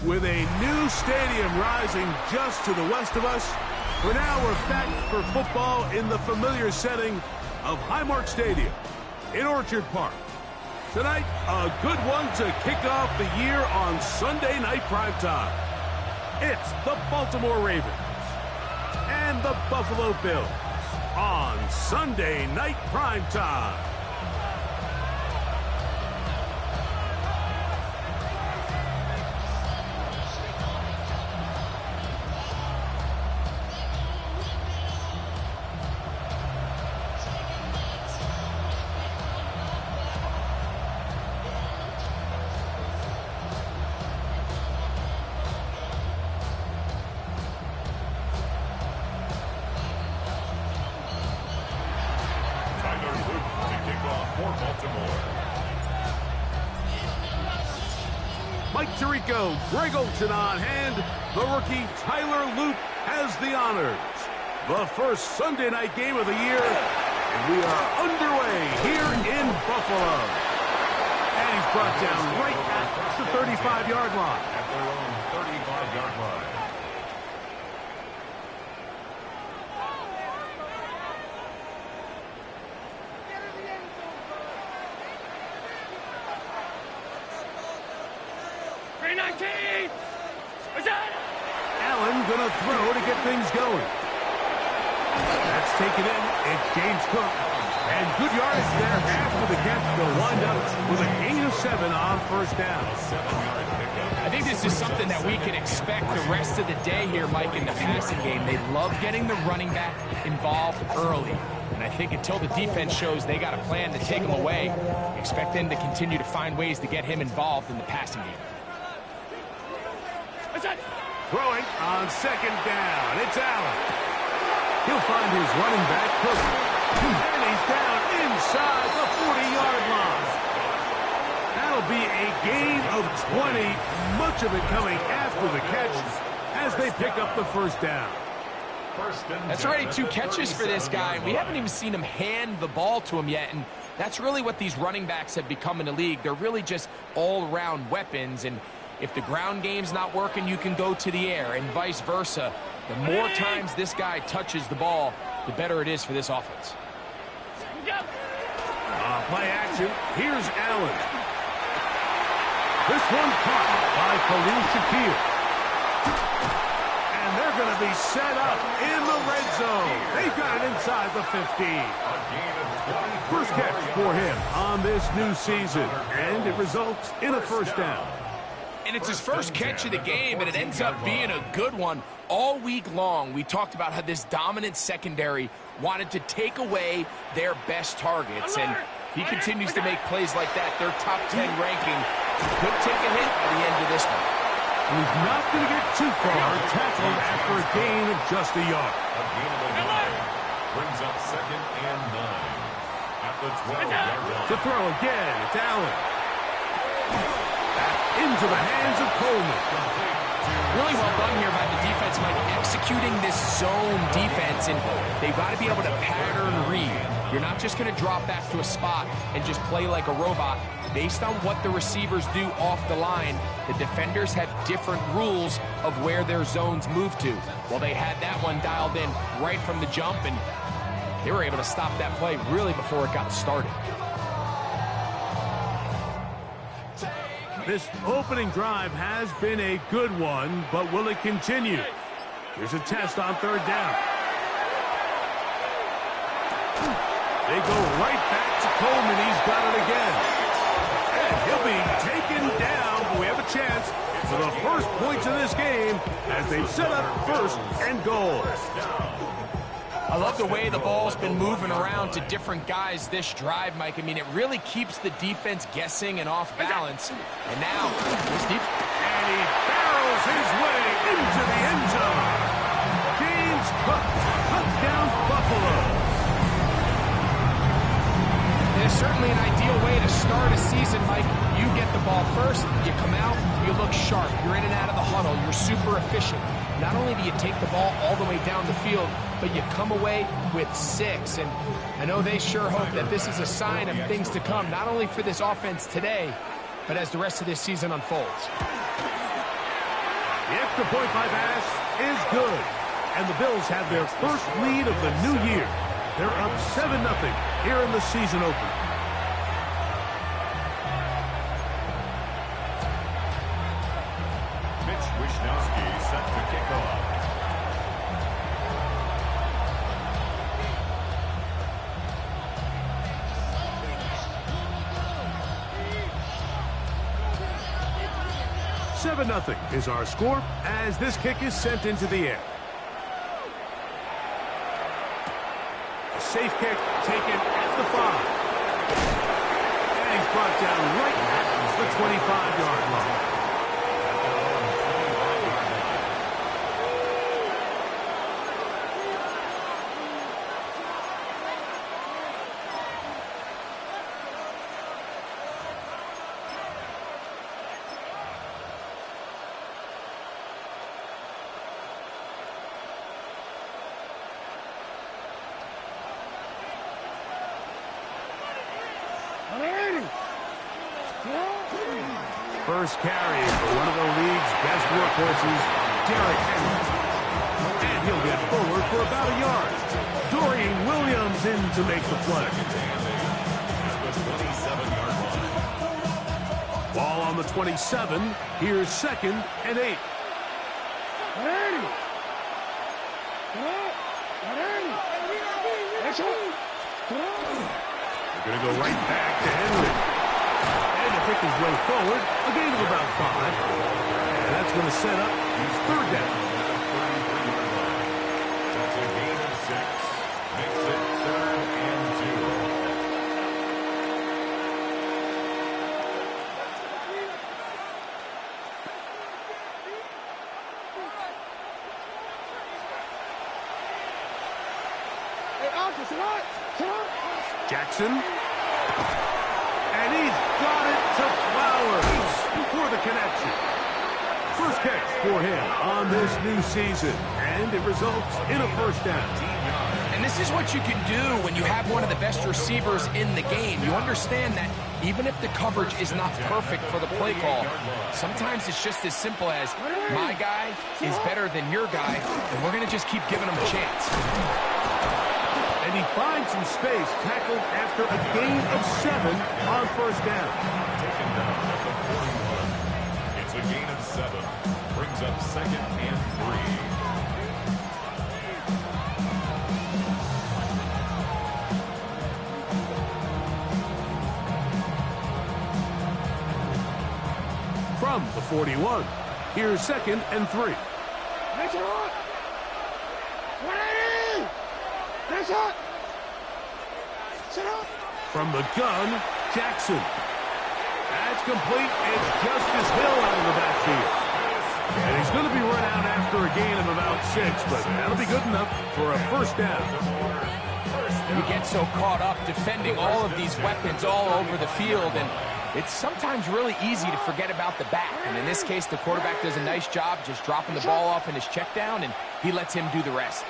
With a new stadium rising just to the west of us, we're back for football in the familiar setting of Highmark Stadium in Orchard Park. Tonight, a good one to kick off the year on Sunday night primetime. It's the Baltimore Ravens and the Buffalo Bills on Sunday night primetime. Mike Tirico, Greg Olson on hand. The rookie Tyler Luke has the honors. The first Sunday night game of the year, and we are underway here in Buffalo. And he's brought down right at the 35-yard line. At their own 35-yard line. Allen gonna throw to get things going. That's taken in. It's James Cook. And good yardage there after the catch. They'll wind up with a gain of 7 on first down. I think this is something that we can expect the rest of the day here, Mike, in the passing game. They love getting the running back involved early. And I think until the defense shows they got a plan to take him away, expect them to continue to find ways to get him involved in the passing game. Throwing on second down. It's Allen. He'll find his running back, Cook. And he's down inside the 40-yard line. That'll be a gain of 20, much of it coming after the catch as they pick up the first down. That's already 2 catches for this guy. We haven't even seen him hand the ball to him yet, and that's really what these running backs have become in the league. They're really just all-around weapons, and if the ground game's not working, you can go to the air, and vice versa. The more times this guy touches the ball, the better it is for this offense. Play action. Here's Allen. This one caught by Khalil Shakir. And they're going to be set up in the red zone. They've got it inside the 15. First catch for him on this new season, and it results in a first down. And it's his first catch of the game, and it ends up being a good one. All week long, we talked about how this dominant secondary wanted to take away their best targets. And if he continues to make plays like that, their top 10 ranking could take a hit at the end of this one. He's not going to get too far, tackled after a gain of just a yard. A gain of a yard brings up 2nd and 9 at the 12-yard line. To throw again, it's Allen. Into the hands of Coleman. Really well done here by the defense, Mike, executing this zone defense, and they've got to be able to pattern read. You're not just going to drop back to a spot and just play like a robot. Based on what the receivers do off the line, the defenders have different rules of where their zones move to. Well, they had that one dialed in right from the jump, and they were able to stop that play really before it got started. This opening drive has been a good one, but will it continue? Here's a test on third down. They go right back to Coleman. He's got it again. And he'll be taken down, but we have a chance for the first points of this game as they set up 1st and goal. I love the way the ball's been moving around to different guys this drive, Mike. I mean, it really keeps the defense guessing and off balance. And now, this defense... And he barrels his way into the end zone. James Cook certainly an ideal way to start a season, Mike. You get the ball first, you come out, you look sharp, you're in and out of the huddle, you're super efficient. Not only do you take the ball all the way down the field, but you come away with 6. And I know they sure hope that this is a sign of things to come, not only for this offense today, but as the rest of this season unfolds. The extra point by Bass is good. And the Bills have their first lead of the new year. They're up 7-0 here in the season opener. Mitch Wishnowsky set to kick off. Nothing is our score as this kick is sent into the air. A safe kick taken at the 5. And he's brought down right at the 25-yard line. First carry for one of the league's best workhorses, Derrick Henry. And he'll get forward for about a yard. Dorian Williams in to make the play. Ball on the 27. Here's 2nd and 8. They're going to go right back to Henry. Pick his way forward, a gain of about 5. And that's going to set up his 3rd down. That's a gain of 6. Makes it 3rd and 2. Jackson. And he's got it to Flowers for the connection. First catch for him on this new season, and it results in a 1st down. And this is what you can do when you have one of the best receivers in the game. You understand that even if the coverage is not perfect for the play call, sometimes it's just as simple as my guy is better than your guy, and we're going to just keep giving him a chance. And he finds some space, tackled after a gain of 7 on 1st down. taken down at the 41. It's a gain of 7. Brings up 2nd and 3. From the 41, here's 2nd and 3. From the gun, Jackson. That's complete. It's Justice Hill out of the backfield. And he's going to be run out after a gain of about 6, but that'll be good enough for a 1st down. You get so caught up defending all of these weapons all over the field, and it's sometimes really easy to forget about the back. And in this case, the quarterback does a nice job just dropping the ball off in his check down, and he lets him do the rest.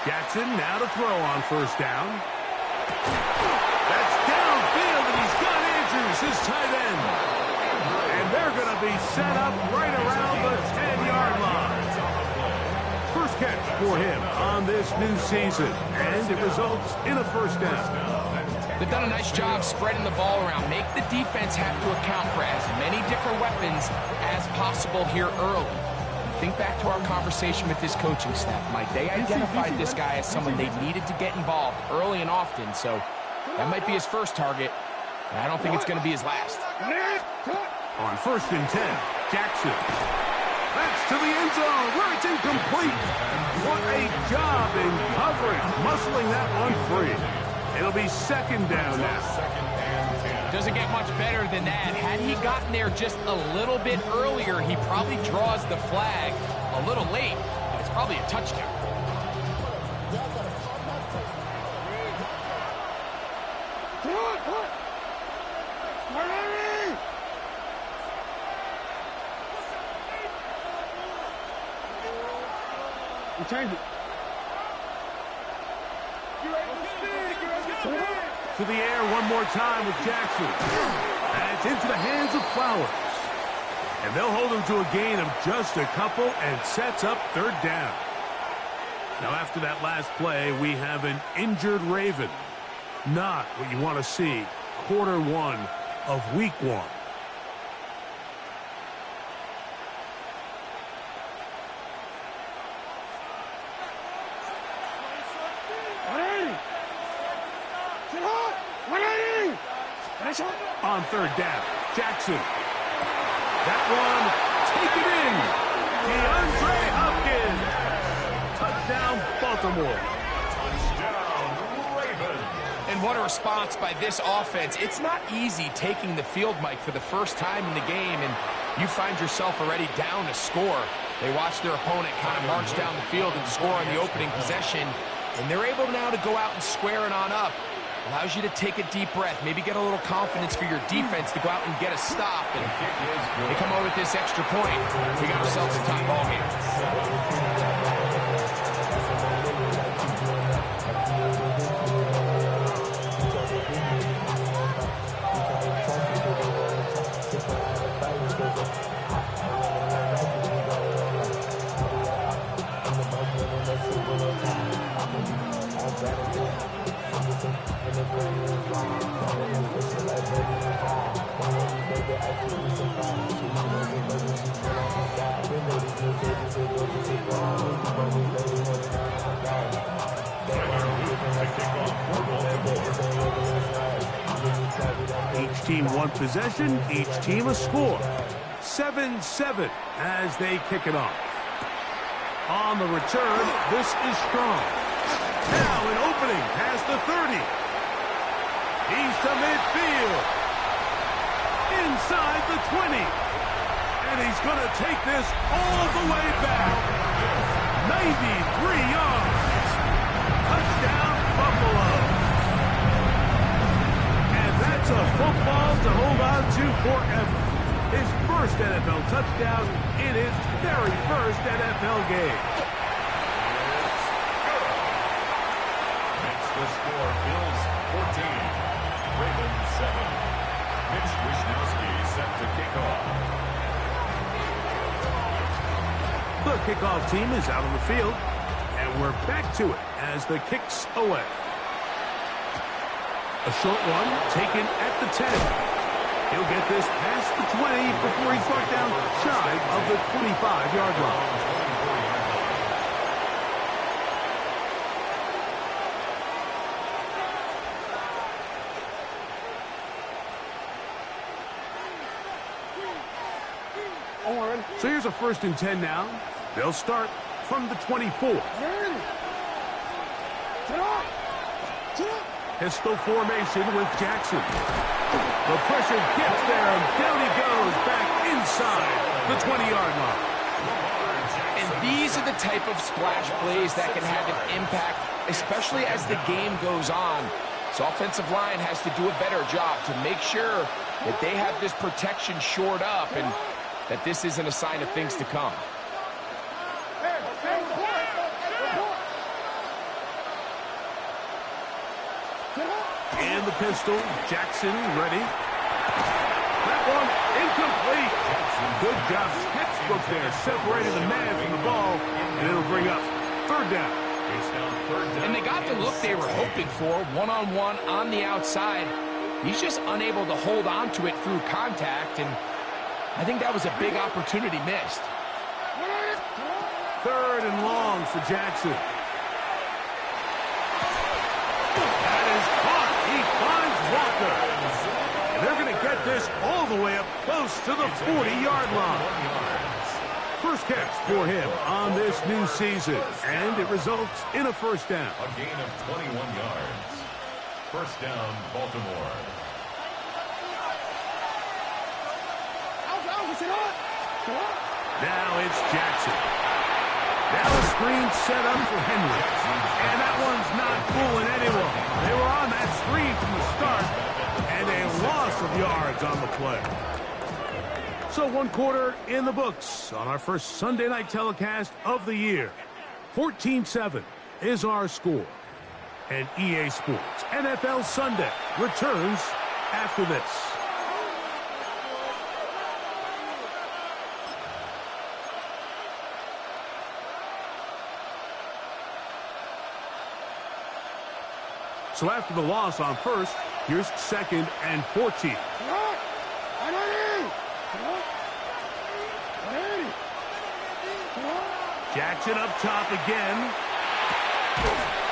Jackson now to throw on 1st down. That's downfield, and he's got Andrews, his tight end. And they're going to be set up right around the 10-yard line. First catch for him on this new season, and it results in a 1st down. They've done a nice job spreading the ball around. Make the defense have to account for as many different weapons as possible here early. Think back to our conversation with this coaching staff, Mike. They identified this guy as someone they needed to get involved early and often, so that might be his first target. I don't think it's going to be his last. On 1st and 10, Jackson. That's to the end zone where it's incomplete. What a job in coverage, muscling that one free. It'll be 2nd down now. Doesn't get much better than that. Had he gotten there just a little bit earlier, he probably draws the flag a little late. It's probably a touchdown. Change it. To the air one more time with Jackson. And it's into the hands of Flowers. And they'll hold him to a gain of just a couple and sets up third down. Now after that last play, we have an injured Raven. Not what you want to see. Quarter one of week one. On third down, Jackson. That one, take it in. DeAndre Hopkins. Touchdown, Baltimore. Touchdown, Ravens. And what a response by this offense. It's not easy taking the field, Mike, for the first time in the game, and you find yourself already down to score. They watch their opponent kind of march down the field and score on the opening possession, and they're able now to go out and square it on up. Allows you to take a deep breath, maybe get a little confidence for your defense to go out and get a stop. And they come over with this extra point. We got ourselves a tie ball game. Each team one possession, each team a score. 7-7 as they kick it off. On the return, this is strong. Now an opening past the 30. He's to midfield. Inside the 20. And he's going to take this all the way back. 93 yards. Touchdown, Buffalo. And that's a football to hold on to forever. His first NFL touchdown in his very first NFL game. Makes the score Bills 14, Ravens 7. Mitch Wishnowsky set to kick off. The kickoff team is out on the field, and we're back to it as the kick's away. A short one taken at the 10. He'll get this past the 20 before he's brought down shy of the 25-yard line. So here's a 1st and 10 now. They'll start from the 24. Pistol formation with Jackson. The pressure gets there, and down he goes back inside the 20-yard line. And these are the type of splash plays that can have an impact, especially as the game goes on. So offensive line has to do a better job to make sure that they have this protection shored up and that this isn't a sign of things to come. And the pistol, Jackson ready. That one incomplete. Good job, Pittsburgh there, separating the man from the ball, and it'll bring up 3rd down. And they got the look they were hoping for, one-on-one on the outside. He's just unable to hold on to it through contact, and I think that was a big opportunity missed. 3rd and long for Jackson. That is caught. He finds Walker. And they're going to get this all the way up close to the 40-yard line. First catch for him on this new season, and it results in a 1st down. A gain of 21 yards. 1st down, Baltimore. Now it's Jackson. Now a screen set up for Henry. And that one's not fooling anyone. They were on that screen from the start, and a loss of yards on the play. So 1 quarter in the books on our first Sunday night telecast of the year. 14-7 is our score. And EA Sports NFL Sunday returns after this. So after the loss on first, here's 2nd and 14. Jackson up top again.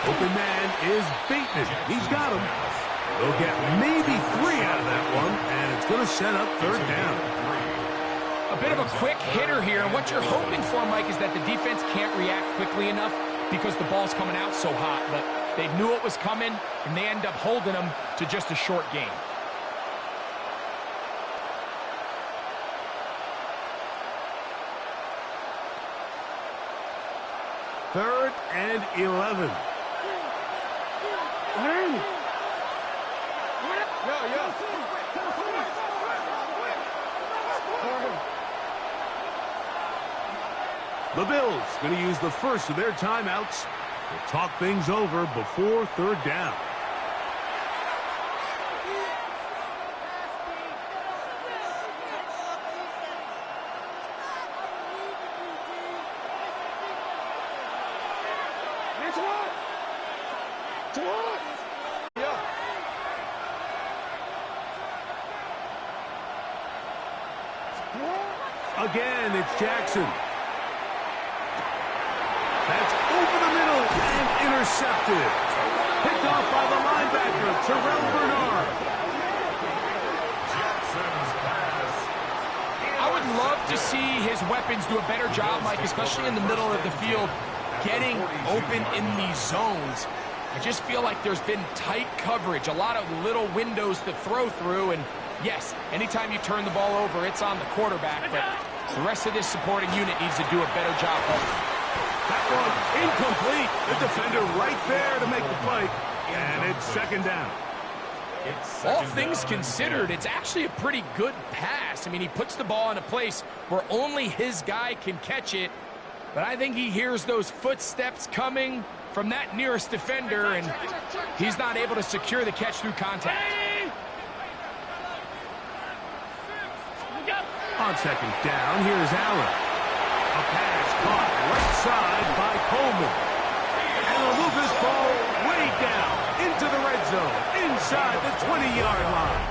Open man is Bateman. He's got him. They'll get maybe 3 out of that one, and it's going to set up 3rd down. A bit of a quick hitter here, and what you're hoping for, Mike, is that the defense can't react quickly enough because the ball's coming out so hot. But they knew it was coming, and they end up holding them to just a short game. Third and 11. The Bills going to use the first of their timeouts to talk things over before 3rd down. Again, it's Jackson. That's over the middle and intercepted. Picked off by the linebacker, Terrell Bernard. Jackson's pass. I would love to see his weapons do a better job, Mike, especially in the middle of the field, getting open in these zones. I just feel like there's been tight coverage, a lot of little windows to throw through, and yes, anytime you turn the ball over, it's on the quarterback, but the rest of this supporting unit needs to do a better job of it. That one incomplete. The defender right there to make the play, and it's 2nd down. All things considered, it's actually a pretty good pass. I mean, he puts the ball in a place where only his guy can catch it, but I think he hears those footsteps coming from that nearest defender, and he's not able to secure the catch through contact. On 2nd down, here's Allen. A pass caught right side by Coleman. And they'll move this ball way down into the red zone, inside the 20-yard line.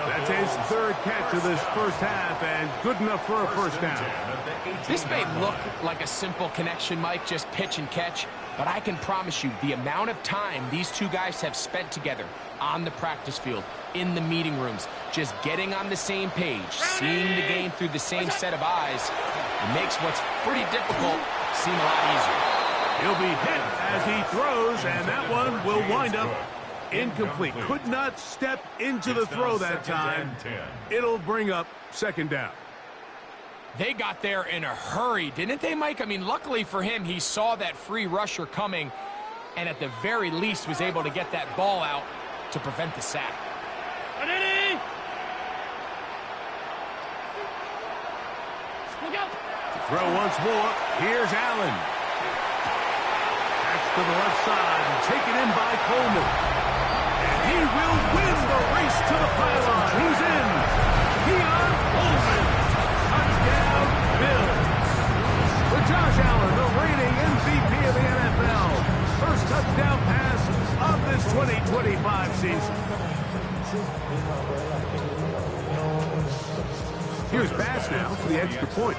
That's his 3rd catch of this first half, and good enough for a 1st down. This may look like a simple connection, Mike, just pitch and catch, but I can promise you the amount of time these two guys have spent together on the practice field, in the meeting rooms, just getting on the same page, seeing the game through the same set of eyes, it makes what's pretty difficult seem a lot easier. He'll be hit as he throws, and that one will wind up incomplete. Could not step into the throw that time. It'll bring up 2nd down. They got there in a hurry, didn't they, Mike? I mean, luckily for him, he saw that free rusher coming, and at the very least was able to get that ball out to prevent the sack. To throw once more, here's Allen. That's to the left side and taken in by Coleman. And he will win the race to the pylon. He's in. Keon Coleman. Touchdown, Bills. For Josh Allen, the reigning MVP of the NFL. First touchdown pass of this 2025 season. Here's Bass now for the extra point.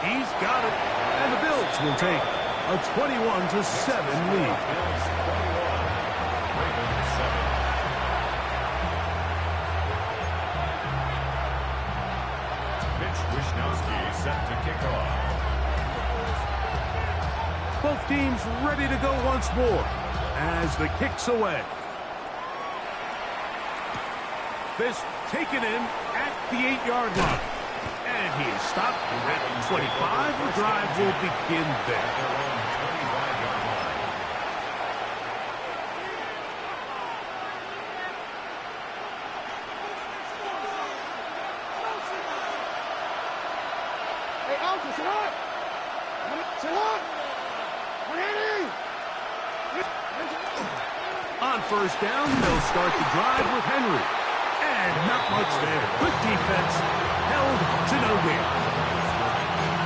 He's got it, and the Bills will take a 21-7 lead. Set to kick off. Both teams ready to go once more as the kick's away. This taken in at the 8-yard line. And he is stopped at 25. The drive will begin there. On first down, they'll start the drive with Henry. And not much there. Good defense. Held to no gain.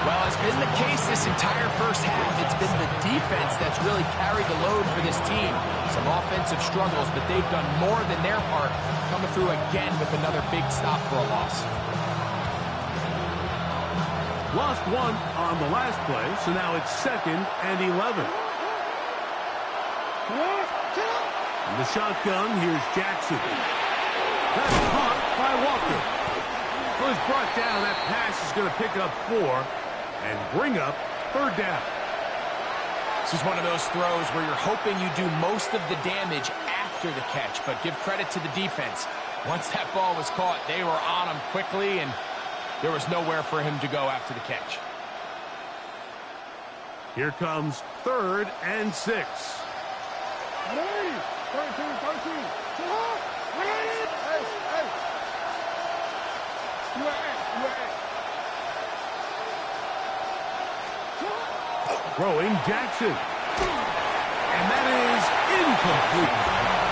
Well, it's been the case this entire first half. It's been the defense that's really carried the load for this team. Some offensive struggles, but they've done more than their part, coming through again with another big stop for a loss. Lost one on the last play, so now it's 2nd and 11. In the shotgun, here's Jackson. That's caught by Walker. Well, he's brought down. That pass is going to pick up 4 and bring up 3rd down. This is one of those throws where you're hoping you do most of the damage after the catch, but give credit to the defense. Once that ball was caught, they were on him quickly, and there was nowhere for him to go after the catch. Here comes 3rd and 6. Throwing Jackson. And that is incomplete.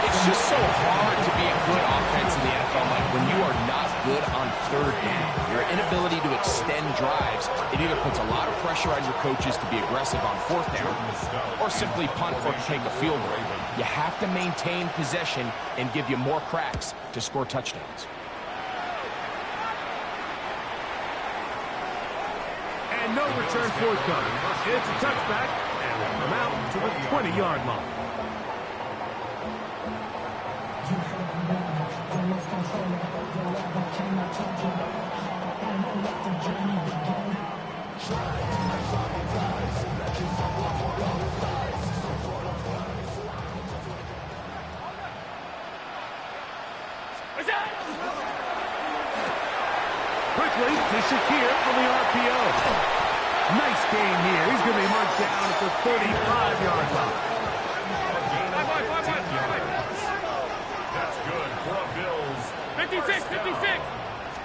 It's just so hard to be a good offense in the NFL, Mike, when you are not good on 3rd down. Your inability to extend drives, it either puts a lot of pressure on your coaches to be aggressive on 4th down or simply punt or take a field goal. You have to maintain possession and give you more cracks to score touchdowns. And no return forthcoming. It's a touchback, and will come out to the 20-yard line. Quickly to Shakir for the RPO. Nice game here. He's going to be marked down at the 35-yard line. That's good for the Bills. 56, 56.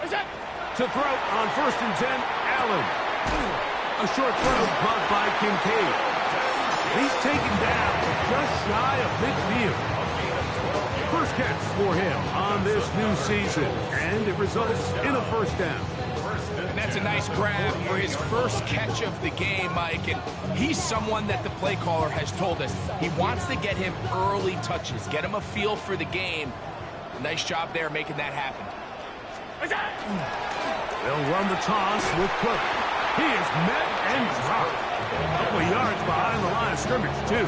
Is that? To throw on 1st and 10, Allen. A short throw caught by Kincaid. He's taken down just shy of midfield. First catch for him on this new season, and it results in a 1st down. And that's a nice grab for his first catch of the game, Mike. And he's someone that the play caller has told us he wants to get him early touches, get him a feel for the game. Nice job there making that happen. They'll run the toss with Cook. He is met and dropped. A couple of yards behind the line of scrimmage, too.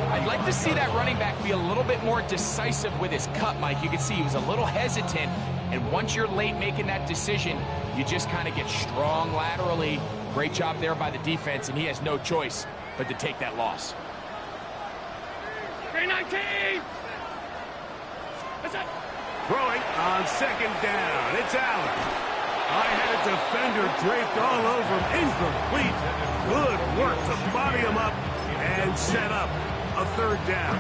I'd like to see that running back be a little bit more decisive with his cut, Mike. You can see he was a little hesitant, and once you're late making that decision, you just kind of get strong laterally. Great job there by the defense, and he has no choice but to take that loss. 319. Throwing on 2nd down. It's Allen. I had a defender draped all over him. Incomplete. Good work to body him up and set up a 3rd down.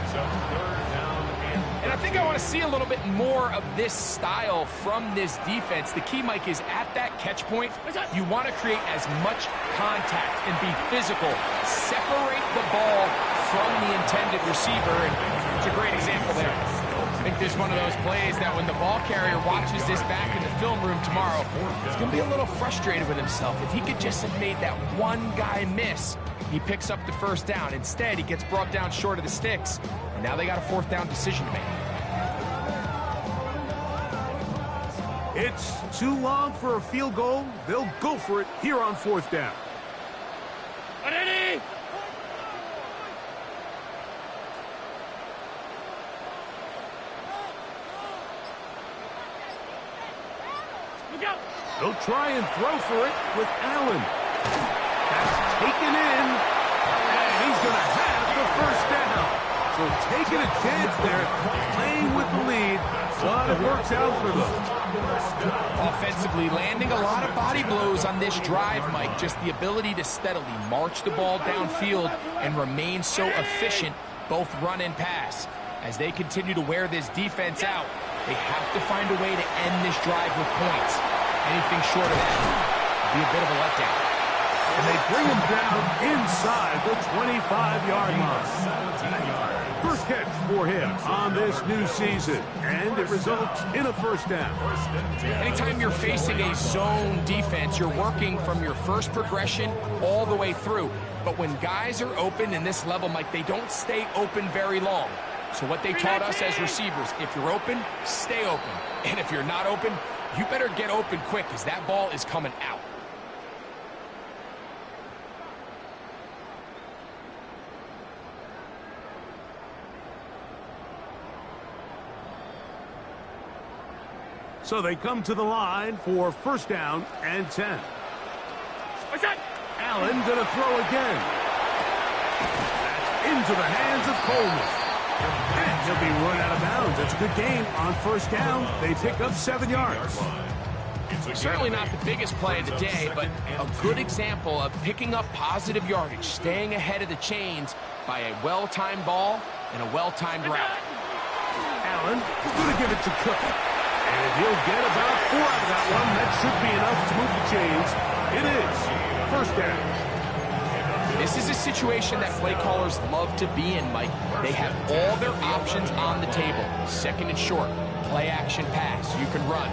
And I think I want to see a little bit more of this style from this defense. The key, Mike, is at that catch point, you want to create as much contact and be physical. Separate the ball from the intended receiver, and it's a great example there. I think this is one of those plays that when the ball carrier watches this back in the film room tomorrow, he's going to be a little frustrated with himself. If he could just have made that one guy miss, he picks up the 1st down. Instead, he gets brought down short of the sticks, and now they got a 4th down decision to make. It's too long for a field goal. They'll go for it here on 4th down. Ready? They'll try and throw for it with Allen. That's taken in, and he's going to have the 1st down. So taking a chance there, playing with the lead, but it works out for them. Offensively, landing a lot of body blows on this drive, Mike. Just the ability to steadily march the ball downfield and remain so efficient, both run and pass. As they continue to wear this defense out, they have to find a way to end this drive with points. Anything short of that would be a bit of a letdown. And they bring him down inside the 25-yard line. First catch for him on this new season, and it results in a first down. Anytime you're facing a zone defense, you're working from your first progression all the way through. But when guys are open in this level, Mike, they don't stay open very long. So what they taught us as receivers, if you're open, stay open. And if you're not open, you better get open quick because that ball is coming out. So they come to the line for first down and 10. Allen going to throw again. That's into the hands of Coleman. And he'll be run out of bounds. It's a good game on first down. They pick up 7 yards. Certainly not the biggest play of the day, but a good example of picking up positive yardage, staying ahead of the chains by a well-timed ball and a well-timed route. Allen going to give it to Cook. And he'll get about 4 out of that one. That should be enough to move the chains. It is first down. This is a situation that play callers love to be in, Mike. They have all their options on the table. Second and short, play action pass. You can run.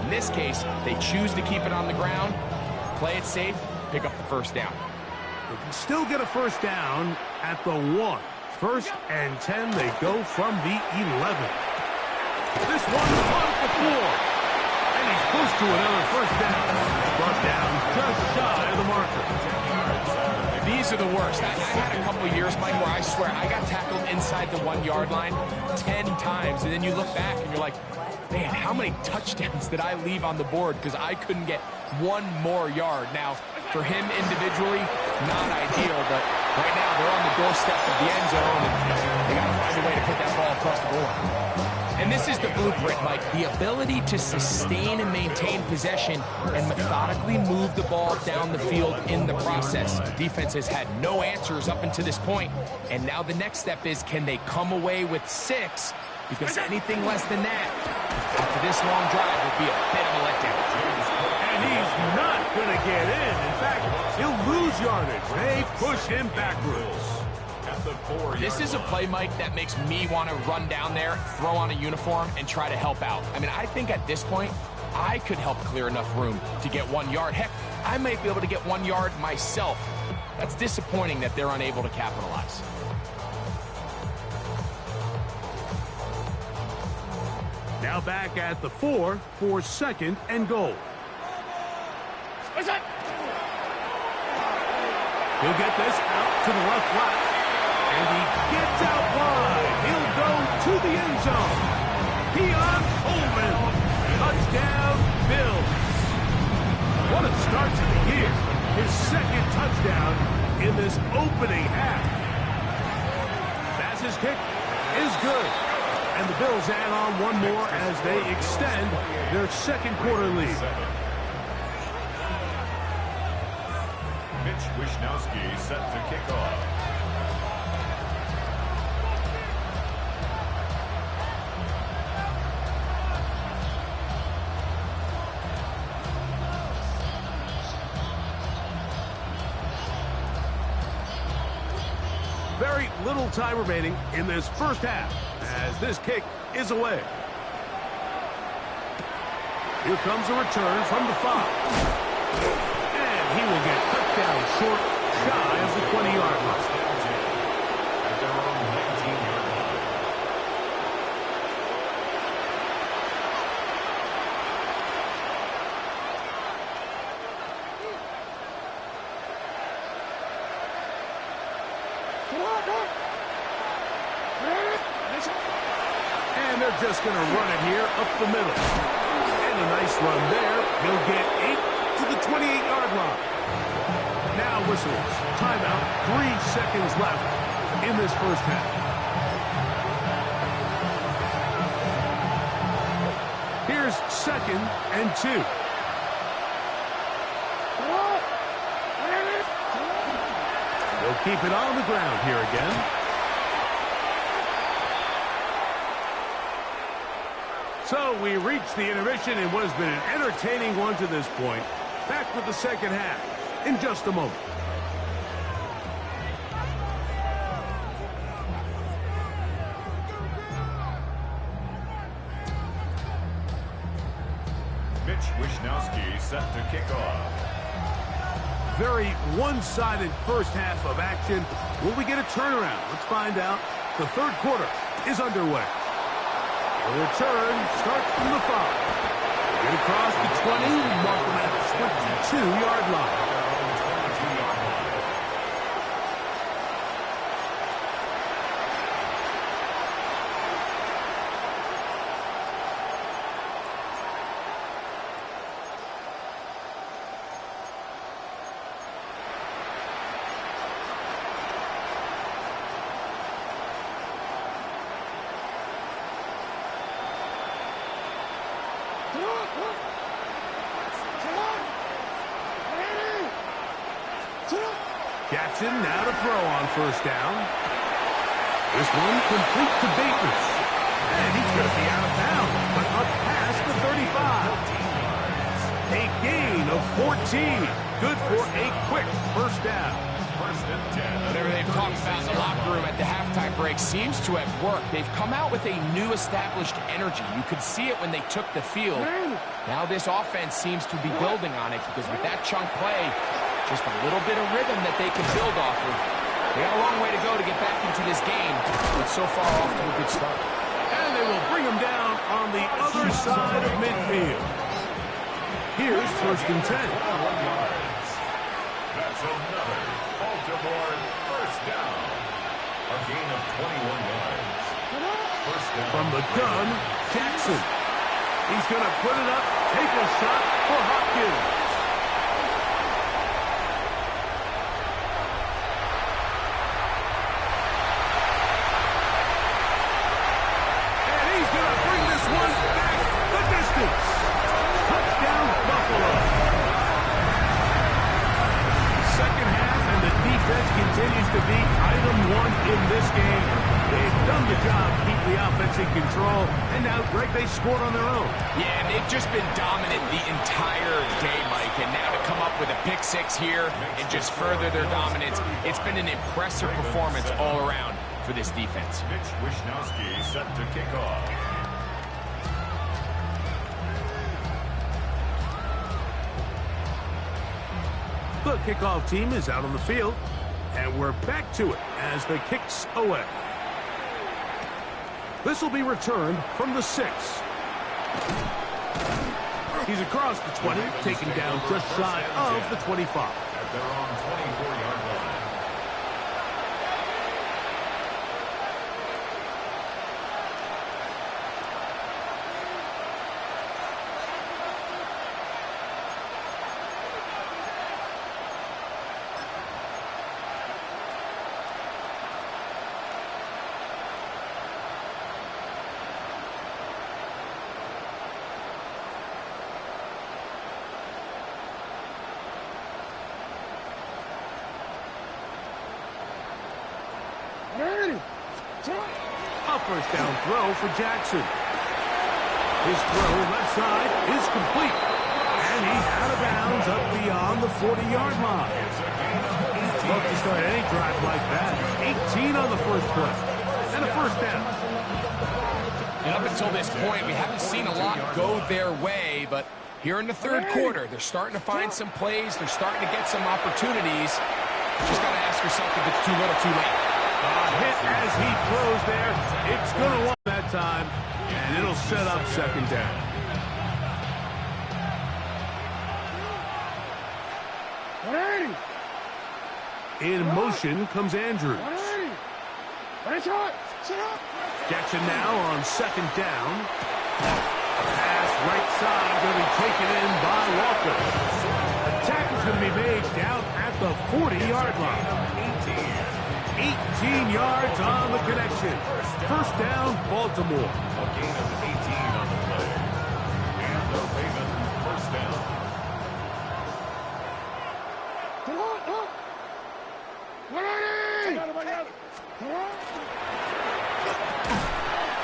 In this case, they choose to keep it on the ground, play it safe, pick up the first down. They can still get a first down at the 1. First and 10, they go from the 11. This one caught at the 4. And he's close to another first down. Brought down just shy of the marker. These are the worst. I had a couple years, Mike, where I swear I got tackled inside the 1-yard line 10 times. And then you look back and you're like, man, how many touchdowns did I leave on the board because I couldn't get 1 more yard? Now, for him individually, not ideal, but right now they're on the doorstep of the end zone, and they got to find a way to put that ball across the goal. And this is the blueprint, Mike. The ability to sustain and maintain possession and methodically move the ball down the field in the process. The defense has had no answers up until this point, and now the next step is, can they come away with 6? Because anything less than that, after this long drive, will be a bit of a letdown. And he's not going to get in. In fact, he'll lose yardage. They push him backwards. This is a play, Mike, that makes me want to run down there, throw on a uniform, and try to help out. I mean, I think at this point, I could help clear enough room to get 1 yard. Heck, I might be able to get 1 yard myself. That's disappointing that they're unable to capitalize. Now back at the 4 for second and goal. He'll get this out to the left flat. And he gets out wide. He'll go to the end zone. Keon Coleman. Touchdown, Bills. What a start to the year. His second touchdown in this opening half. Bass's kick is good. And the Bills add on 1 more as they extend their second quarter lead. Mitch Wishnowsky set to kick off. Very little time remaining in this first half as this kick is away. Here comes a return from the 5. And he will get cut down short, shy of the 20-yard line. At their own 19-yard line. And they're just going to run it here up the middle. And a nice run there. He'll get 8 to the 28-yard line. Now whistles. Timeout. 3 seconds left in this first half. Here's second and 2. They'll keep it on the ground here again. So we reach the intermission in what has been an entertaining one to this point. Back with the second half. in just a moment. Mitch Wishnowsky set to kick off. Very one-sided first half of action. Will we get a turnaround? Let's find out. The third quarter is underway. The return starts from the 5. Get across the 20 and mark them at the 22-yard line. Jackson now to throw on first down. This one complete to Bateman. And he's going to be out of bounds, but up past the 35. A gain of 14. Good for a quick first down. First and 10. Whatever they've talked about in the locker room at the halftime break seems to have worked. They've come out with a new established energy. You could see it when they took the field. Now this offense seems to be building on it because with that chunk play, just a little bit of rhythm that they can build off of. They got a long way to go to get back into this game, but so far off to a good start. And they will bring him down on the other side of midfield. Here's first and 10. 21 yards. That's another Baltimore first down. A gain of 21 yards. First down. From the gun, Jackson. He's going to put it up, take a shot for Hopkins. Touchdown, Buffalo. Second half, and the defense continues to be item one in this game. They've done the job, keep the offense in control, and now, Greg, they scored on their own. Yeah, and they've just been dominant the entire day, Mike, and now to come up with a pick six here and just further their dominance, it's been an impressive performance all around for this defense. Mitch Wishnowsky set to kick off. The kickoff team is out on the field, and we're back to it as the kicks away. This will be returned from the 6. He's across the 20, taken down just shy of the 25. At their own 24-yard line. A first down throw for Jackson. His throw left side is complete. And he's out of bounds up beyond the 40-yard line. Love to start any drive like that. 18 on the first play. And a first down. And up until this point, we haven't seen a lot go their way, but here in the third quarter, they're starting to find some plays. They're starting to get some opportunities. Just got to ask yourself if it's too little, too late. Hit as he throws there. It's going to walk that time, and it'll set up second down. In motion comes Andrews. Jackson now on second down. Pass right side going to be taken in by Walker. The tackle's going to be made down at the 40-yard line. 18 yards on the connection. First down, Baltimore. A gain of 18 on the play. And the Ravens first down.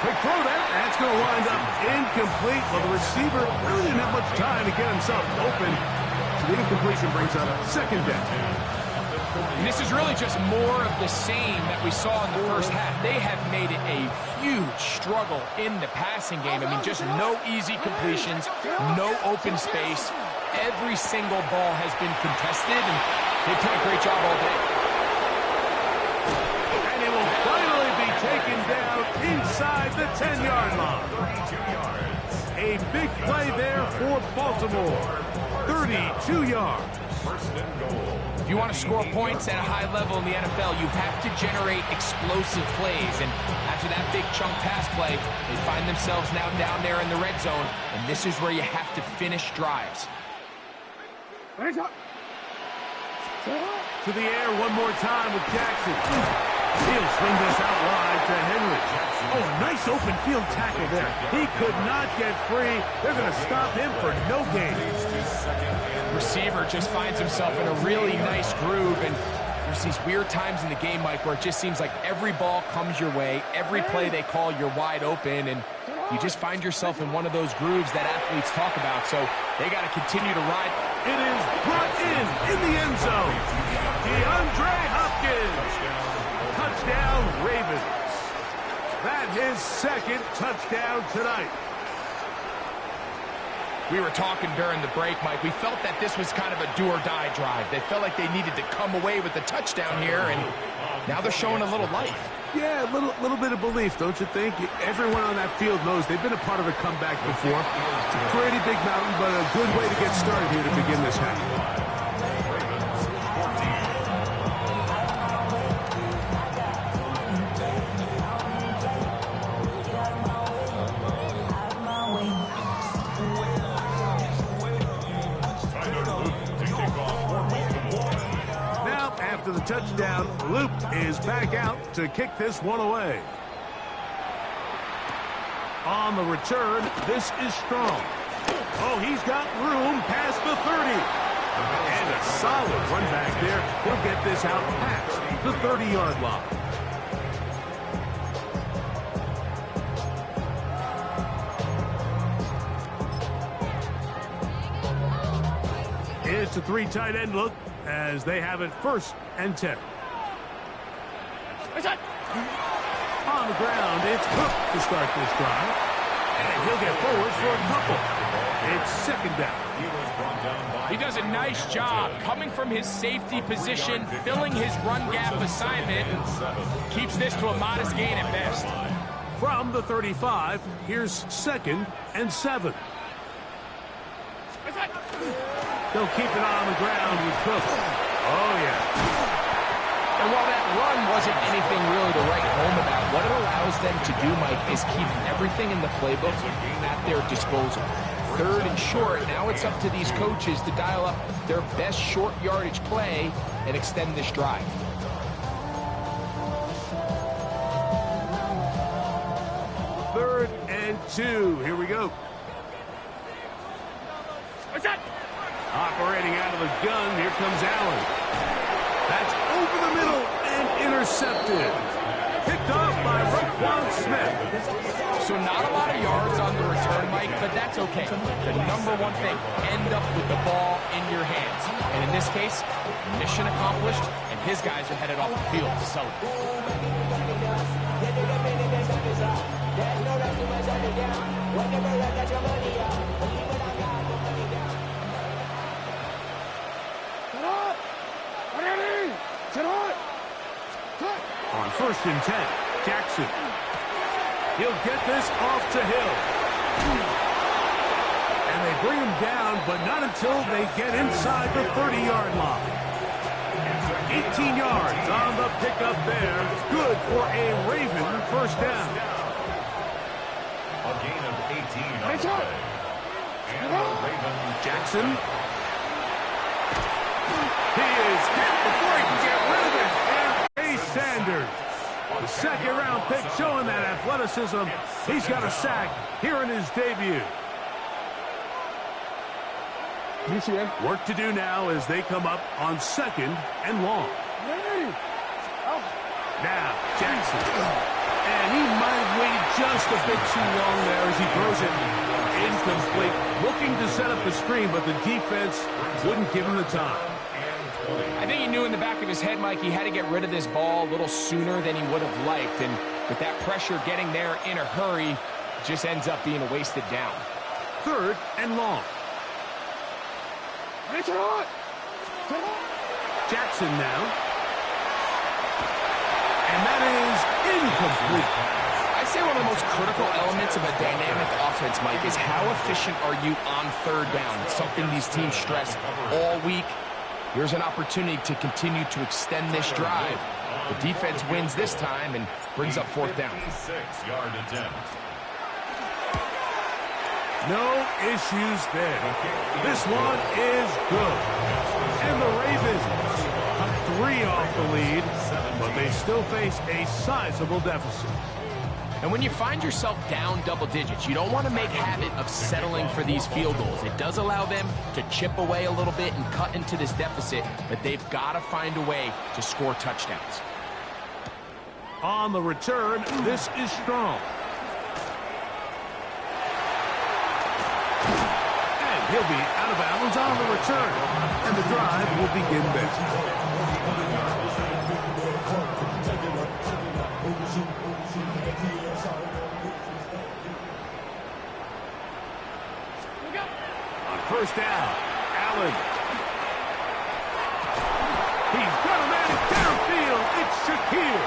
Quick throw there. That's going to wind up incomplete. Well, the receiver really didn't have much time to get himself open. So the incompletion brings up second down. And this is really just more of the same that we saw in the first half. They have made it a huge struggle in the passing game. I mean, just no easy completions, no open space. Every single ball has been contested, and they've done a great job all day. And it will finally be taken down inside the 10-yard line. A big play there for Baltimore. 32 yards. First and goal. If you want to score points at a high level in the NFL, you have to generate explosive plays. And after that big chunk pass play, they find themselves now down there in the red zone. And this is where you have to finish drives. To the air one more time with Jackson. He'll swing this out wide to Henry. Oh, nice open field tackle there. He could not get free. They're going to stop him for no gain. Receiver just finds himself in a really nice groove, and there's these weird times in the game, Mike, where it just seems like every ball comes your way, every play they call, you're wide open, and you just find yourself in one of those grooves that athletes talk about, so they got to continue to ride. It is brought in the end zone. DeAndre Hopkins. Touchdown, Ravens. That his second touchdown tonight. We were talking during the break, Mike. We felt that this was kind of a do-or-die drive. They felt like they needed to come away with the touchdown here, and now they're showing a little life. Yeah, a little bit of belief, don't you think? Everyone on that field knows they've been a part of a comeback before. It's a pretty big mountain, but a good way to get started here to begin this half. After the touchdown, Luke is back out to kick this one away. On the return, this is Strong. Oh, he's got room past the 30. And a solid run back there. He'll get this out past the 30-yard line. It's a three tight end look as they have it 1st and 10. On the ground, it's Cook to start this drive. And he'll get forward for a couple. It's 2nd down. He does a nice job coming from his safety position, filling his run gap assignment. Keeps this to a modest gain at best. From the 35, here's 2nd and 7. They'll keep it on the ground with Cook. Oh, yeah. And while that run wasn't anything really to write home about, what it allows them to do, Mike, is keep everything in the playbook at their disposal. 3rd and short, now it's up to these coaches to dial up their best short yardage play and extend this drive. Third and 2. Here we go. Operating out of the gun, here comes Allen. That's over the middle and intercepted. Picked off by Roquan Smith. So not a lot of yards on the return, Mike, but that's okay. The number one thing, end up with the ball in your hands. And in this case, mission accomplished, and his guys are headed off the field to celebrate. On 1st and 10, Jackson. He'll get this off to Hill. And they bring him down, but not until they get inside the 30-yard line. 18 yards on the pickup there. Good for a Raven 1st down. A gain of 18 on the play. And the Ravens. Jackson. He is hit before he can get rid of it. And Sanders, the 2nd-round pick, showing that athleticism. He's got a sack here in his debut. Work to do now as they come up on 2nd and long. Now, Jackson. And he might have waited just a bit too long there. it. Incomplete. Looking to set up the screen, but the defense wouldn't give him the time. I think he knew in the back of his head, Mike, he had to get rid of this ball a little sooner than he would have liked. And with that pressure getting there in a hurry, it just ends up being a wasted down. 3rd and long. Jackson now. And that is incomplete. I'd say one of the most critical elements of a dynamic offense, Mike, is how efficient are you on 3rd down? It's something these teams stress all week. Here's an opportunity to continue to extend this drive. The defense wins this time and brings up 4th down. 6-yard attempt. No issues there. This one is good. And the Ravens cut 3 off the lead, but they still face a sizable deficit. And when you find yourself down double digits, you don't want to make habit of settling for these field goals. It does allow them to chip away a little bit and cut into this deficit, but they've got to find a way to score touchdowns. On the return, this is strong. And he'll be out of bounds on the return. And the drive will begin there. First down, Allen. He's got a man downfield. It's Shakir.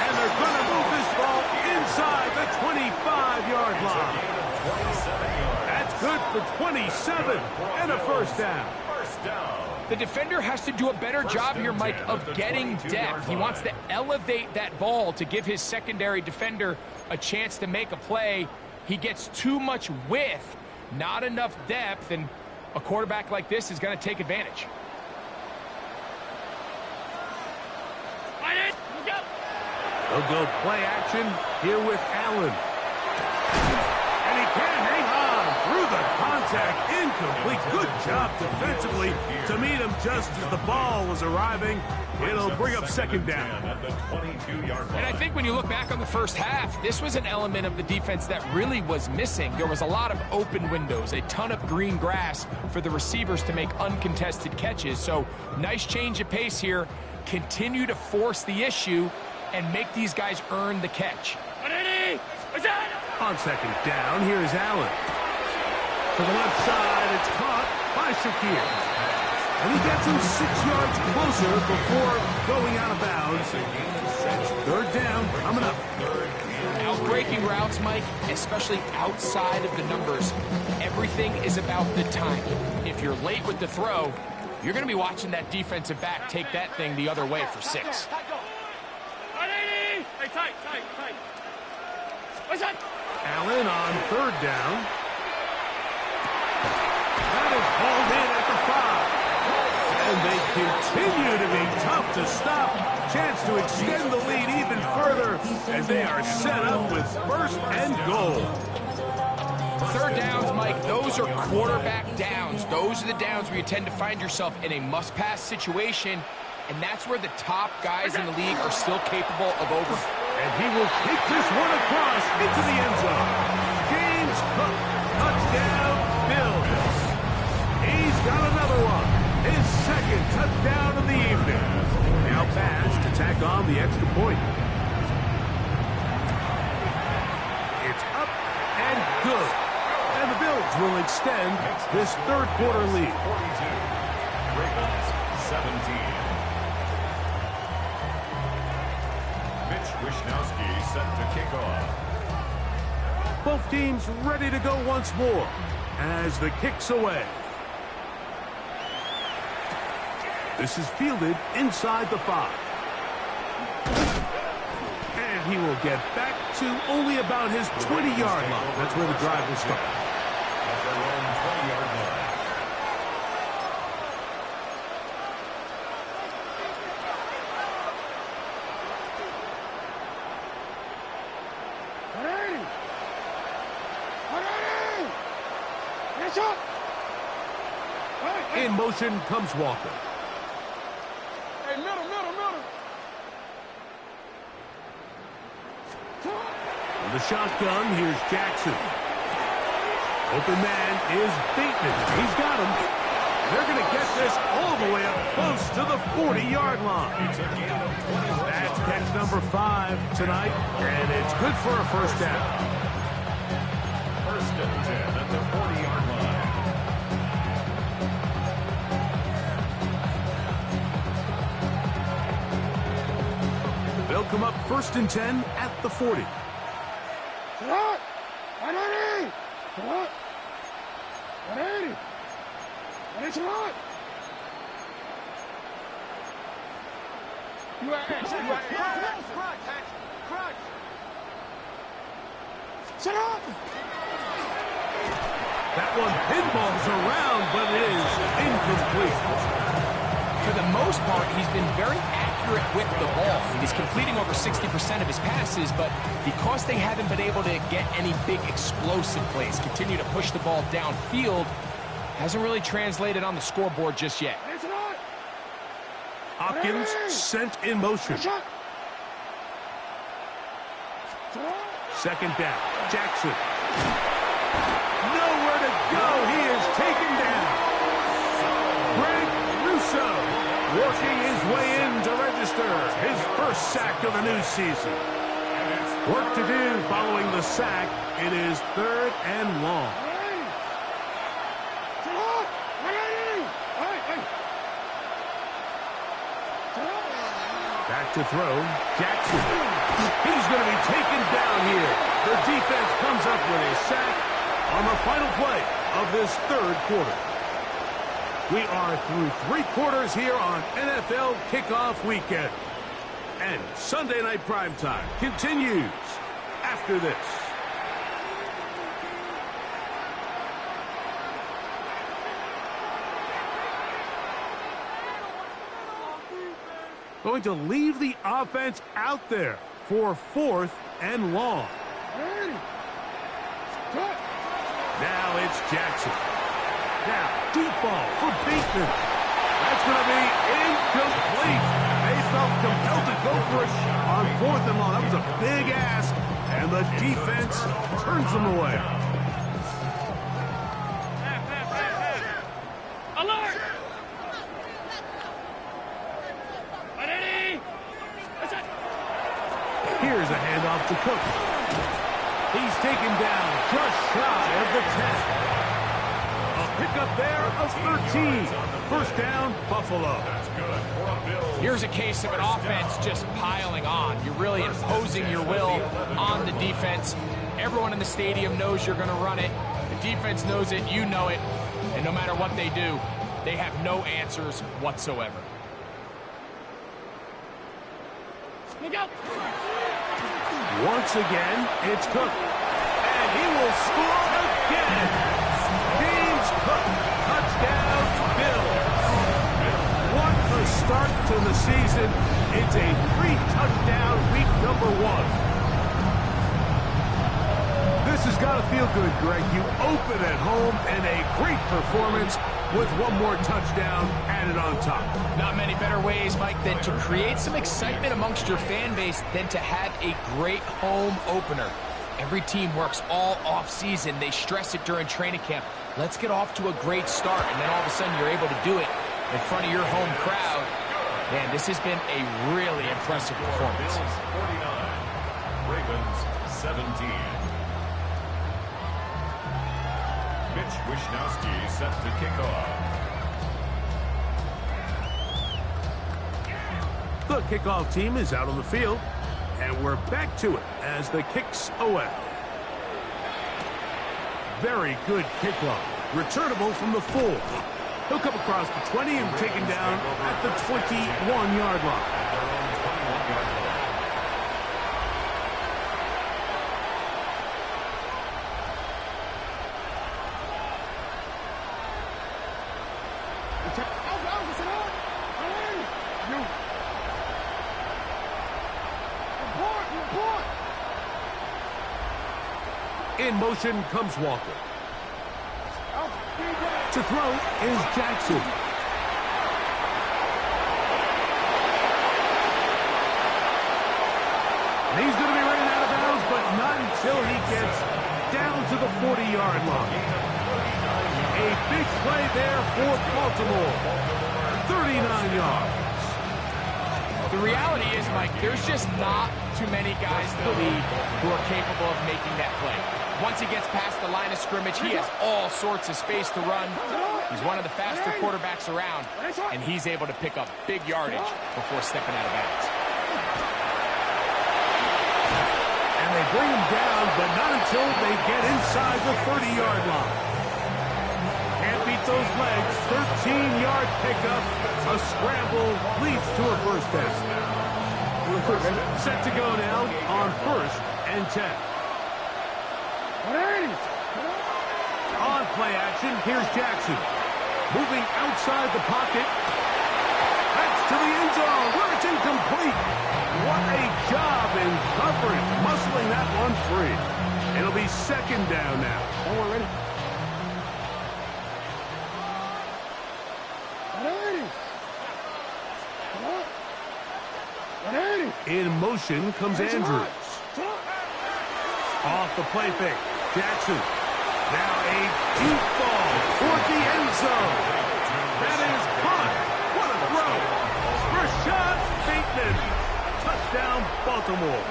And they're going to move this ball inside the 25-yard line. That's good for 27 and a first down. The defender has to do a better job here, Mike, of getting depth. He wants to elevate that ball to give his secondary defender a chance to make a play. He gets too much width. Not enough depth, and a quarterback like this is going to take advantage. They'll go play action here with Allen. And he can't hang on through the contact. Incomplete. Good job defensively to meet him just as the ball was arriving. It'll bring up 2nd down. And I think when you look back on the first half, this was an element of the defense that really was missing. There was a lot of open windows, a ton of green grass for the receivers to make uncontested catches. So nice change of pace here. Continue to force the issue and make these guys earn the catch. On 2nd down, here's Allen. To the left side, it's caught by Shakir. And he gets him 6 yards closer before going out of bounds. 3rd down coming up. Out-breaking routes, Mike, especially outside of the numbers, everything is about the time. If you're late with the throw, you're going to be watching that defensive back take that thing the other way for 6. Allen on 3rd down. That is hauled in at the 5. And they continue to be tough to stop. Chance to extend the lead even further as they are set up with 1st and goal. 3rd downs, Mike, those are quarterback downs. Those are the downs where you tend to find yourself in a must-pass situation, and that's where the top guys in the league are still capable of over. And he will take this one across into the end zone. James Cook, touchdown, Bills. He's got another one. His 2nd touchdown of the evening. Now pass to tack on the extra point. It's up and good. And the Bills will extend this 3rd quarter lead. 42. Ravens 17. Mitch Wishnowsky set to kick off. Both teams ready to go once more as the kick's away. This is fielded inside the 5. And he will get back to only about his 20-yard line. That's where the drive will start. At their own 20-yard line. In motion comes Walker. The shotgun, here's Jackson. Open man is Bateman. He's got him. They're going to get this all the way up close to the 40-yard line. That's catch number 5 tonight, and it's good for a first down. First and 10 at the 40-yard line. They'll come up first and 10 at the 40. Shut up! That one pinballs around, but it is incomplete. For the most part, he's been very accurate with the ball. He's completing over 60% of his passes, but because they haven't been able to get any big explosive plays, continue to push the ball downfield, hasn't really translated on the scoreboard just yet. Hopkins sent in motion. Second down. Jackson. Nowhere to go. He is taken down. Greg Russo working his way in to register his first sack of the new season. Work to do following the sack. It is 3rd and long. Back to throw. Jackson. He's going to be taken down here. The defense comes up with a sack on the final play of this 3rd quarter. We are through 3 quarters here on NFL Kickoff Weekend. And Sunday Night Primetime continues after this. Going to leave the offense out there for 4th and long. Now it's Jackson. Now, deep ball for Bateman. That's going to be incomplete. They felt compelled to go for it on 4th and long. That was a big ask, and the defense turns them away. Alert! Here's a handoff to Cook. He's taken down just shy of the 10. A pickup there of 13. First down, Buffalo. Here's a case of an offense just piling on. You're really imposing your will on the defense. Everyone in the stadium knows you're going to run it. The defense knows it, you know it. And no matter what they do, they have no answers whatsoever. Look out! Once again, it's Cook. And he will score again. James Cook, touchdown, Bills. What a start to the season. It's a 3-touchdown week number 1. This has got to feel good, Greg. You open at home and a great performance with one more touchdown added on top. Not many better ways, Mike, than to create some excitement amongst your fan base than to have a great home opener. Every team works all off-season. They stress it during training camp. Let's get off to a great start, and then all of a sudden you're able to do it in front of your home crowd. Man, this has been a really impressive performance. 49, Ravens 17. Mitch Wishnowsky set to kick off. The kickoff team is out on the field, and we're back to it as the kick's away. Very good kickoff. Returnable from the 4. He'll come across the 20 and taken down at the 21-yard line. In motion comes Walker. To throw is Jackson. And he's going to be running out of bounds, but not until he gets down to the 40-yard line. A big play there for Baltimore. 39 yards. The reality is, Mike, there's just not too many guys in the league who are capable of making that play. Once he gets past the line of scrimmage, he has all sorts of space to run. He's one of the faster quarterbacks around, and he's able to pick up big yardage before stepping out of bounds. And they bring him down, but not until they get inside the 30-yard line. Can't beat those legs. 13-yard pickup. A scramble leads to a first down. Set to go now on 1st and 10. On play action, here's Jackson. Moving outside the pocket. That's to the end zone where it's incomplete. What a job in covering, muscling that one free. It'll be 2nd down now. Ready? In motion comes Andrews. Off the play fake. Jackson. Now a deep ball toward the end zone. That is caught. What a throw. Rashad Bateman. Touchdown, Baltimore.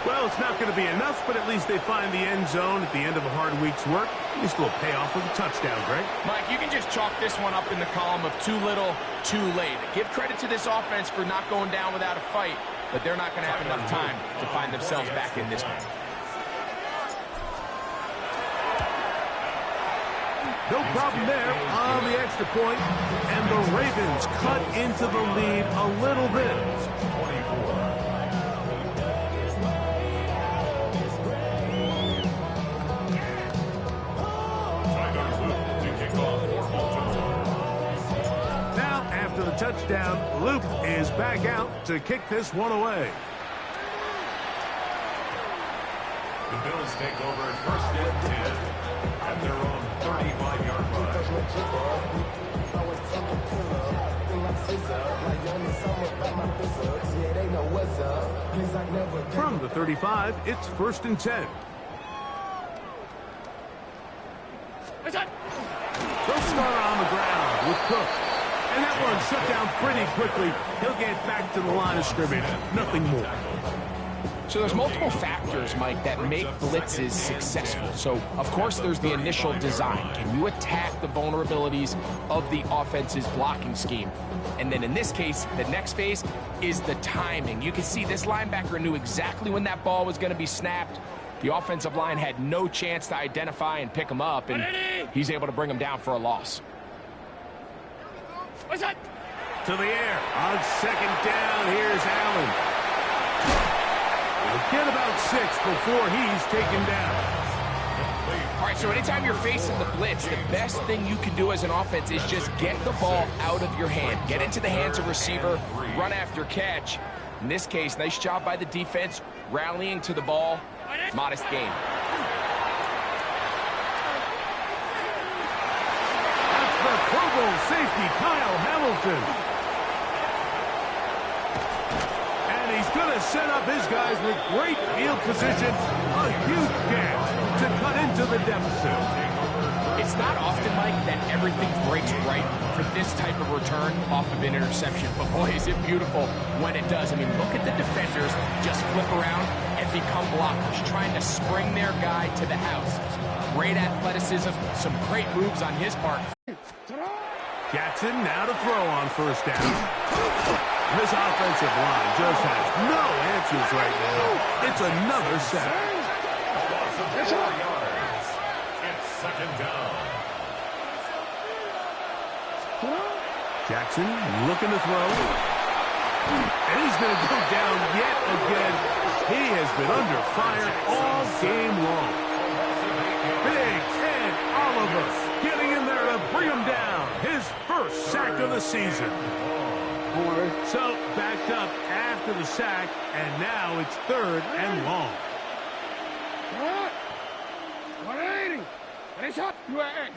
Well, it's not going to be enough, but at least they find the end zone at the end of a hard week's work. At least a little payoff with a touchdown, Greg. Mike, you can just chalk this one up in the column of too little, too late. Give credit to this offense for not going down without a fight, but they're not going to have enough time to find themselves back in this one. No problem there on the extra point, and the Ravens cut into the lead a little bit. 24. Now, after the touchdown, Luke is back out to kick this one away. The Bills take over at 1st and 10 at their own 35-yard line. From the 35, it's 1st and 10. They'll start on the ground with Cook. And that one shut down pretty quickly. He'll get back to the line of scrimmage. Nothing more. So there's multiple factors, Mike, that make blitzes successful. So, of course, there's the initial design. Can you attack the vulnerabilities of the offense's blocking scheme? And then in this case, the next phase is the timing. You can see this linebacker knew exactly when that ball was going to be snapped. The offensive line had no chance to identify and pick him up, and he's able to bring him down for a loss. What's that? To the air. On 2nd down, here's Allen. He'll get about 6 before he's taken down. All right, so anytime you're facing the blitz, the best thing you can do as an offense is just get the ball out of your hand. Get into the hands of receiver, run after catch. In this case, nice job by the defense, rallying to the ball. Modest gain. That's the Pro Bowl safety, Kyle Hamilton. And he's going to set up his guys with great field position. A huge chance to cut into the deficit. It's not often, Mike, that everything breaks right for this type of return off of an interception. But boy, is it beautiful when it does. I mean, look at the defenders just flip around and become blockers, trying to spring their guy to the house. Great athleticism, some great moves on his part. Jackson now to throw on 1st down. This offensive line just has no answers right now. It's another sack. It's 2nd down. Jackson looking to throw. And he's going to go down yet again. He has been under fire all game long. Big Ed Oliver getting in there to bring him down. His 1st sack of the season. So backed up after the sack, and now it's 3rd and long. 180. Ready, shot. UAA.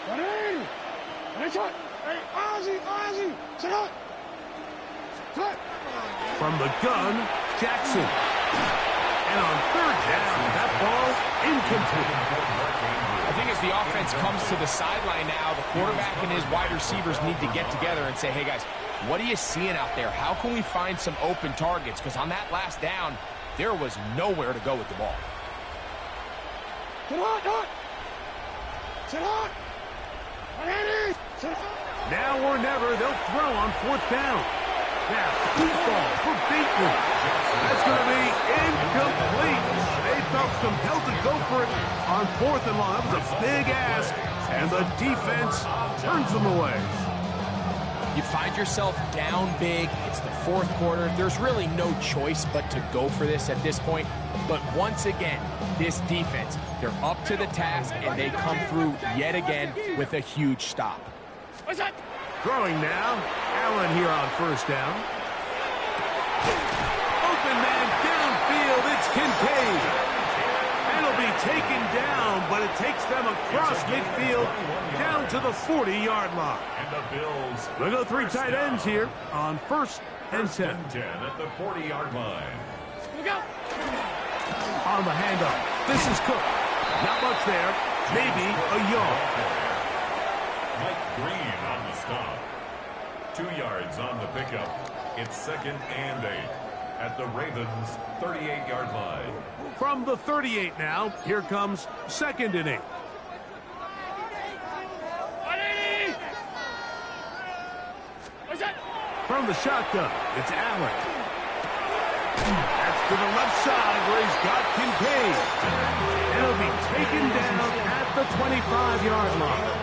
180. Ready, shot. Hey, Ozzy. Set up. From the gun, Jackson. And on third down, that ball incomplete. I think as the offense comes to the sideline now, the quarterback and his wide receivers need to get together and say, hey, guys, what are you seeing out there? How can we find some open targets? Because on that last down, there was nowhere to go with the ball. Now or never, they'll throw on fourth down. Now, deep ball for Bateman. That's going to be incomplete. They felt compelled to go for it on fourth and long. That was a big ask, and the defense turns them away. You find yourself down big. It's the fourth quarter. There's really no choice but to go for this at this point. But once again, this defense, they're up to the task, and they come through yet again with a huge stop. Throwing now, Allen here on first down. Open man downfield, it's Kincaid. And he'll be taken down, but it takes them across midfield down to the 40-yard line. And the Bills. We'll go three tight ends here on first and 10. And 10 at the 40-yard line. On the handoff, this is Cook. Not much there, maybe a yard. Mike Green on the stop. 2 yards on the pickup. It's 2nd and 8 at the Ravens' 38-yard line. From the 38 now, here comes 2nd and 8. From the shotgun, it's Allen. That's to the left side where he's got Kincaid. And he'll be taken down at the 25-yard line.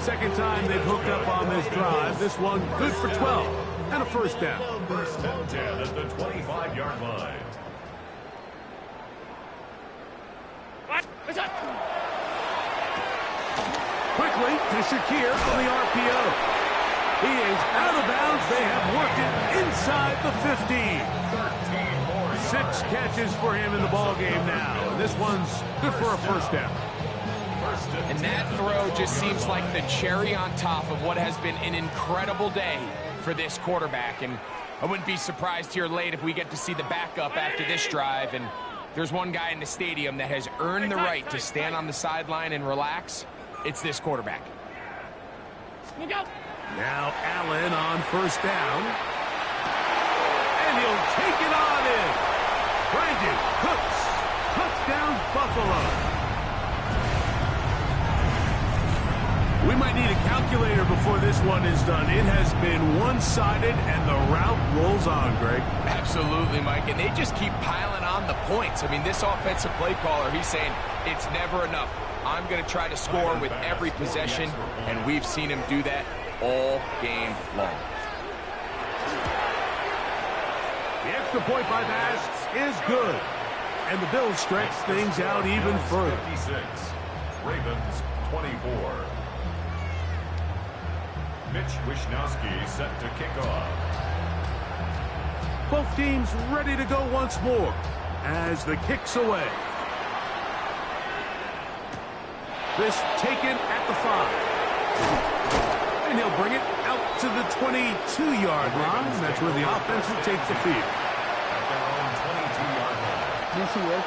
Second time they've hooked up on this drive. This one good for 12 and a first down. First and 10 at the 25-yard line. Quickly to Shakir on the RPO. He is out of bounds. They have worked it inside the 15. 6 catches for him in the ball game now. And this one's good for a first down. And that throw just seems like the cherry on top of what has been an incredible day for this quarterback. And I wouldn't be surprised here late if we get to see the backup after this drive. And there's one guy in the stadium that has earned the right to stand on the sideline and relax. It's this quarterback. Now Allen on first down. And he'll take it on in. Brandon Cooks. Touchdown Buffalo. We might need a calculator before this one is done. It has been one-sided, and the route rolls on, Greg. Absolutely, Mike, and they just keep piling on the points. I mean, this offensive play caller, he's saying it's never enough. I'm going to try to score with every possession, and we've seen him do that all game long. The extra point by Bass is good, and the Bills stretch things out even further. 56, Ravens 24. Mitch Wishnowsky set to kick off. Both teams ready to go once more as the kick's away. This taken at the 5. And he'll bring it out to the 22-yard line. That's where the offense will take the field. At their own 22-yard line. Yes, he will.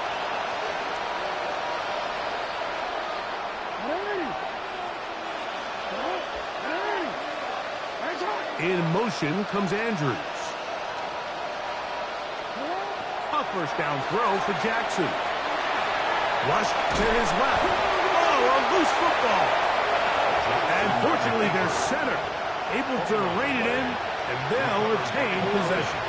In motion comes Andrews. A first down throw for Jackson. Flush to his left. Oh, a loose football. And fortunately, their center able to rein it in, and they'll retain possession.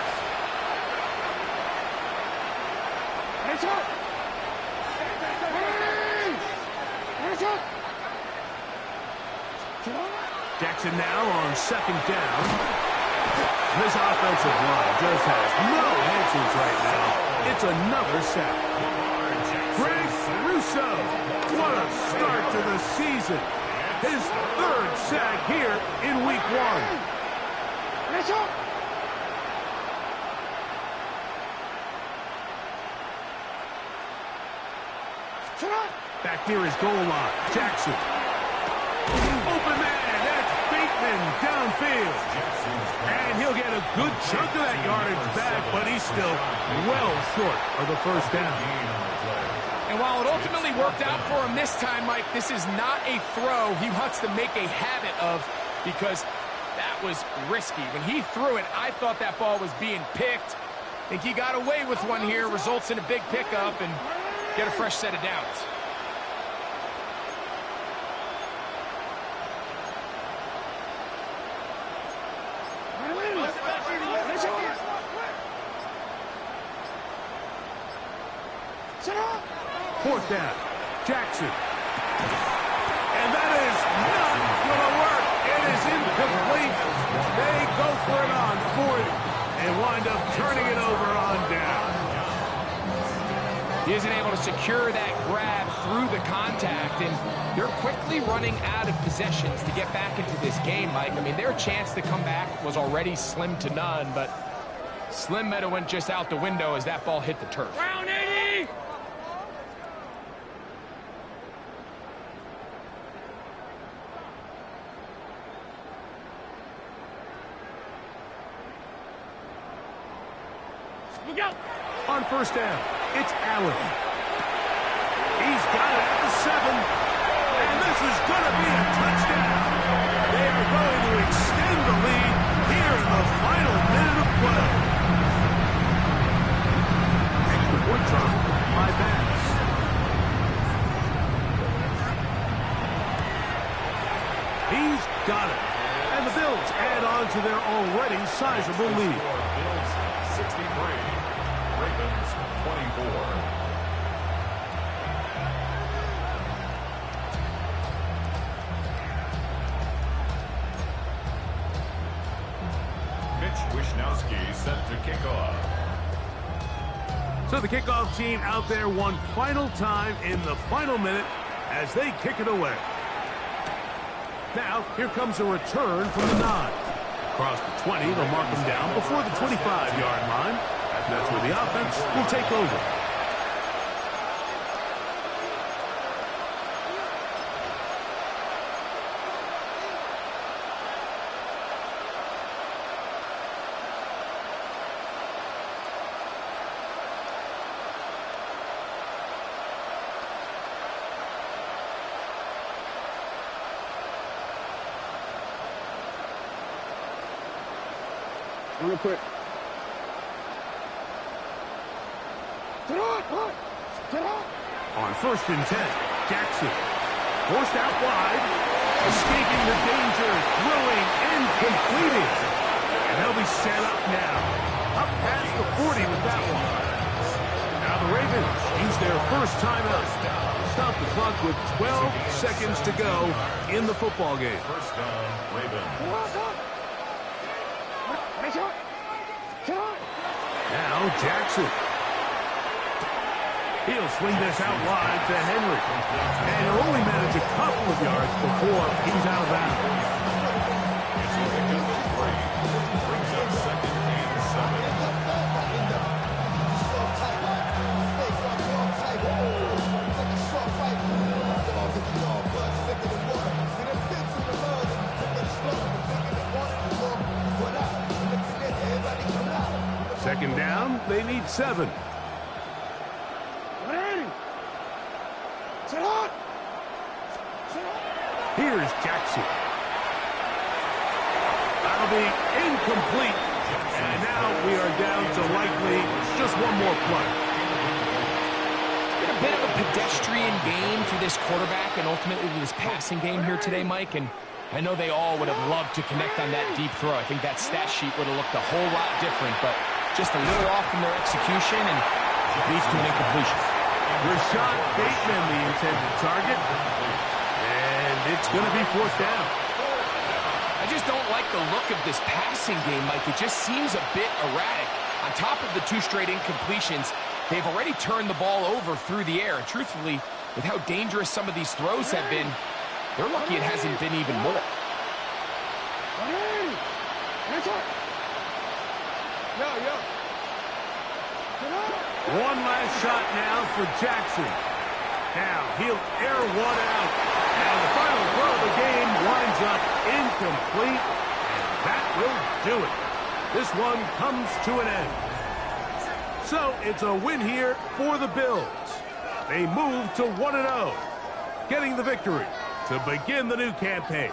Jackson now on second down. This offensive line just has no answers right now. It's another sack. Greg Russo, what a start to the season. His 3rd sack here in week 1. Back near his goal line, Jackson. Open man, that's Bateman downfield. And he'll He'll get a good chunk of that yardage back, but he's still well short of the first down. And while it ultimately worked out for him this time, Mike, this is not a throw he wants to make a habit of, because that was risky. When he threw it, I thought that ball was being picked. I think he got away with one here, results in a big pickup, and get a fresh set of downs. Fourth down, Jackson. And that is not going to work. It is incomplete. They go for it on fourth and wind up turning it over on down. He isn't able to secure that grab through the contact, and they're quickly running out of possessions to get back into this game, Mike. I mean, their chance to come back was already slim to none, but Slim Meadow went just out the window as that ball hit the turf. Round 80! Look out! On first down, it's Allen. He's got it at the 7. And this is going to be a touchdown. They are going to extend the lead here in the final minute of play. Extra point try by Bass. He's got it. And the Bills add on to their already sizable lead. Bills 63, Ravens 24. Wishnowski set to kick off. So the kickoff team out there one final time in the final minute as they kick it away. Now, here comes a return from the 9. Across the 20, they'll mark them down before the 25-yard line. That's where the offense will take over. Real quick. On first and 10, Jackson. Forced out wide. Escaping the danger. Throwing and completing. And they'll be set up now. Up past the 40 with that one. Now the Ravens use their first timeout. Stop the clock with 12 seconds to go in the football game. First down, Ravens. Now Jackson. He'll swing this out wide to Henry. And he'll only manage a couple of yards before he's out of bounds. It's a pickup of 3. Brings up second and 7. Second down, they need 7. Here's Jackson. That'll be incomplete. And now we are down to likely just one more play. It's been a bit of a pedestrian game for this quarterback and ultimately this passing game here today, Mike. And I know they all would have loved to connect on that deep throw. I think that stat sheet would have looked a whole lot different, but just a little off in their execution and leads to an incompletion. Rashad Bateman, the intended target. And it's going to be fourth down. I just don't like the look of this passing game, Mike. It just seems a bit erratic. On top of the 2 straight incompletions, they've already turned the ball over through the air. And truthfully, with how dangerous some of these throws have been, they're lucky it hasn't been even more. One last shot now for Jackson. Now he'll air one out. And the final throw of the game winds up incomplete. And that will do it. This one comes to an end. So it's a win here for the Bills. They move to 1-0, getting the victory to begin the new campaign.